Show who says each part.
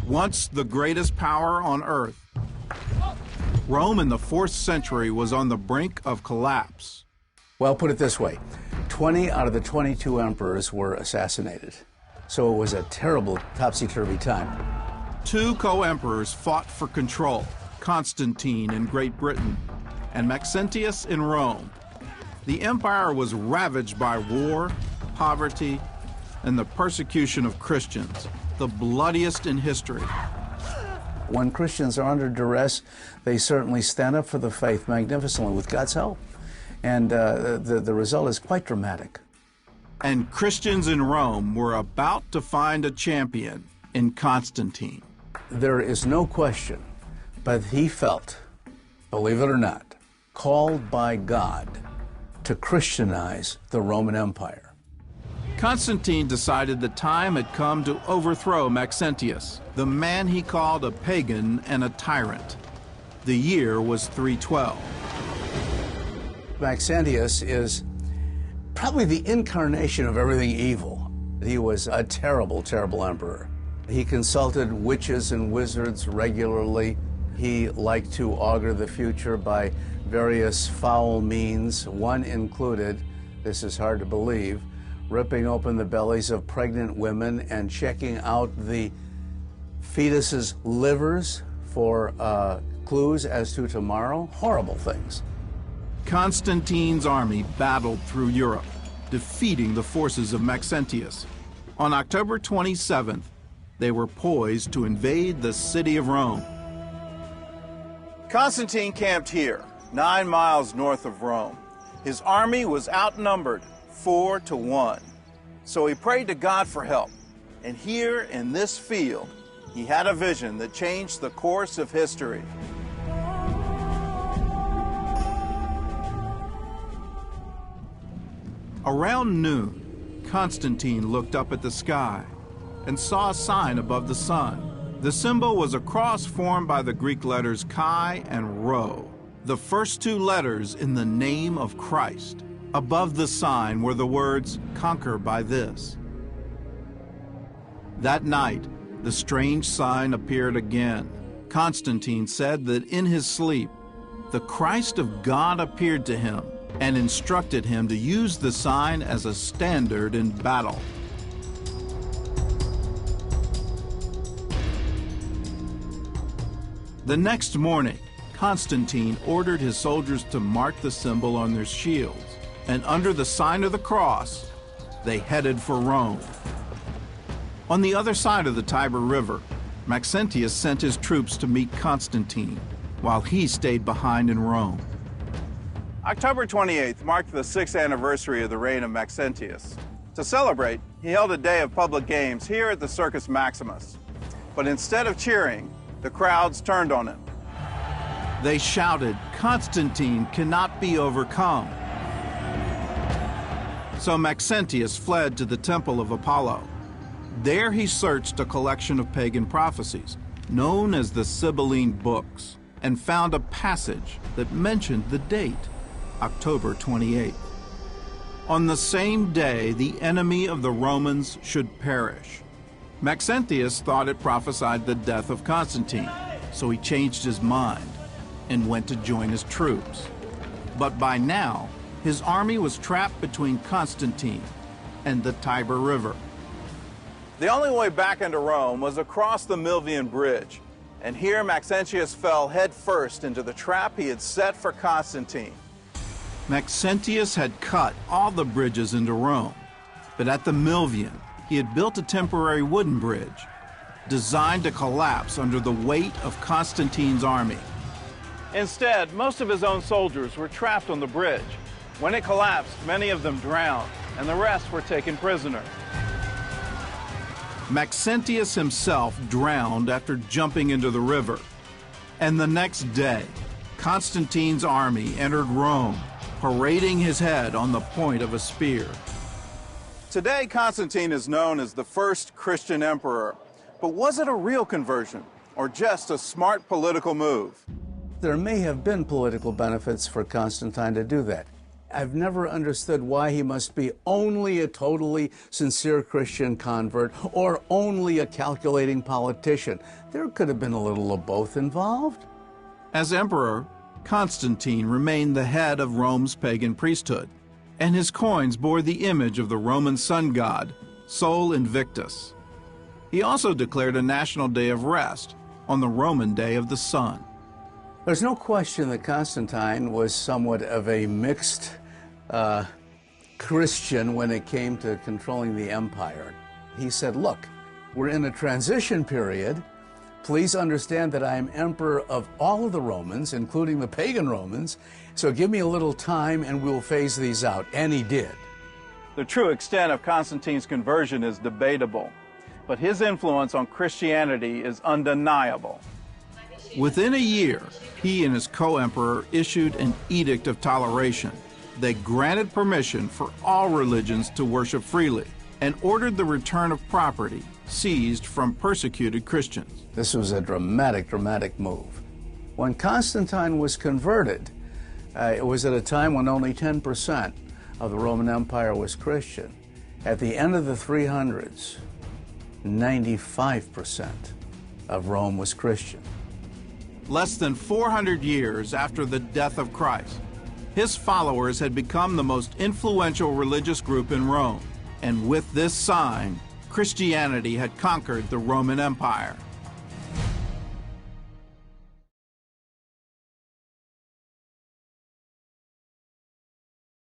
Speaker 1: Once the greatest power on earth, Rome in the 4th century was on the brink of collapse.
Speaker 2: Well, put it this way, 20 out of the 22 emperors were assassinated. So it was a terrible topsy-turvy time.
Speaker 1: 2 co-emperors fought for control, Constantine in Great Britain and Maxentius in Rome. The empire was ravaged by war, poverty, and the persecution of Christians, the bloodiest in history.
Speaker 2: When Christians are under duress, they certainly stand up for the faith magnificently with God's help. And the result is quite dramatic.
Speaker 1: And Christians in Rome were about to find a champion in Constantine.
Speaker 2: There is no question, but he felt, believe it or not, called by God to Christianize the Roman Empire.
Speaker 1: Constantine decided the time had come to overthrow Maxentius, the man he called a pagan and a tyrant. The year was 312.
Speaker 2: Maxentius is probably the incarnation of everything evil. He was a terrible, terrible emperor. He consulted witches and wizards regularly. He liked to augur the future by various foul means. One included, this is hard to believe, ripping open the bellies of pregnant women and checking out the fetuses' livers for clues as to tomorrow. Horrible things.
Speaker 1: Constantine's army battled through Europe, defeating the forces of Maxentius. On October 27th, they were poised to invade the city of Rome. Constantine camped here, 9 miles north of Rome. His army was outnumbered 4 to 1. So he prayed to God for help. And here in this field, he had a vision that changed the course of history. Around noon, Constantine looked up at the sky and saw a sign above the sun. The symbol was a cross formed by the Greek letters chi and rho, the first 2 letters in the name of Christ. Above the sign were the words, "Conquer by this." That night, the strange sign appeared again. Constantine said that in his sleep, the Christ of God appeared to him and instructed him to use the sign as a standard in battle. The next morning, Constantine ordered his soldiers to mark the symbol on their shields, and under the sign of the cross, they headed for Rome. On the other side of the Tiber River, Maxentius sent his troops to meet Constantine, while he stayed behind in Rome. October 28th marked the 6th anniversary of the reign of Maxentius. To celebrate, he held a day of public games here at the Circus Maximus. But instead of cheering, the crowds turned on him. They shouted, "Constantine cannot be overcome." So Maxentius fled to the temple of Apollo. There he searched a collection of pagan prophecies, known as the Sibylline books, and found a passage that mentioned the date, October 28th. On the same day, the enemy of the Romans should perish. Maxentius thought it prophesied the death of Constantine, so he changed his mind and went to join his troops. But by now, his army was trapped between Constantine and the Tiber River. The only way back into Rome was across the Milvian bridge, and here Maxentius fell headfirst into the trap he had set for Constantine. Maxentius had cut all the bridges into Rome, but at the Milvian, he had built a temporary wooden bridge designed to collapse under the weight of Constantine's army. Instead, most of his own soldiers were trapped on the bridge. When it collapsed, many of them drowned, and the rest were taken prisoner. Maxentius himself drowned after jumping into the river. And the next day, Constantine's army entered Rome, parading his head on the point of a spear. Today, Constantine is known as the first Christian emperor. But was it a real conversion, or just a smart political move?
Speaker 2: There may have been political benefits for Constantine to do that. I've never understood why he must be only a totally sincere Christian convert or only a calculating politician. There could have been a little of both involved.
Speaker 1: As emperor, Constantine remained the head of Rome's pagan priesthood, and his coins bore the image of the Roman sun god, Sol Invictus. He also declared a national day of rest on the Roman day of the sun.
Speaker 2: There's no question that Constantine was somewhat of a mixed Christian when it came to controlling the empire. He said, look, we're in a transition period. Please understand that I am emperor of all of the Romans, including the pagan Romans, so give me a little time and we'll phase these out. And he did.
Speaker 1: The true extent of Constantine's conversion is debatable, but his influence on Christianity is undeniable. Within a year, he and his co-emperor issued an edict of toleration. They granted permission for all religions to worship freely and ordered the return of property seized from persecuted Christians.
Speaker 2: This was a dramatic move. When Constantine was converted, it was at a time when only 10% of the Roman Empire was Christian. At the end of the 300s, 95% of Rome was Christian.
Speaker 1: Less than 400 years after the death of Christ, his followers had become the most influential religious group in Rome. And with this sign, Christianity had conquered the Roman Empire.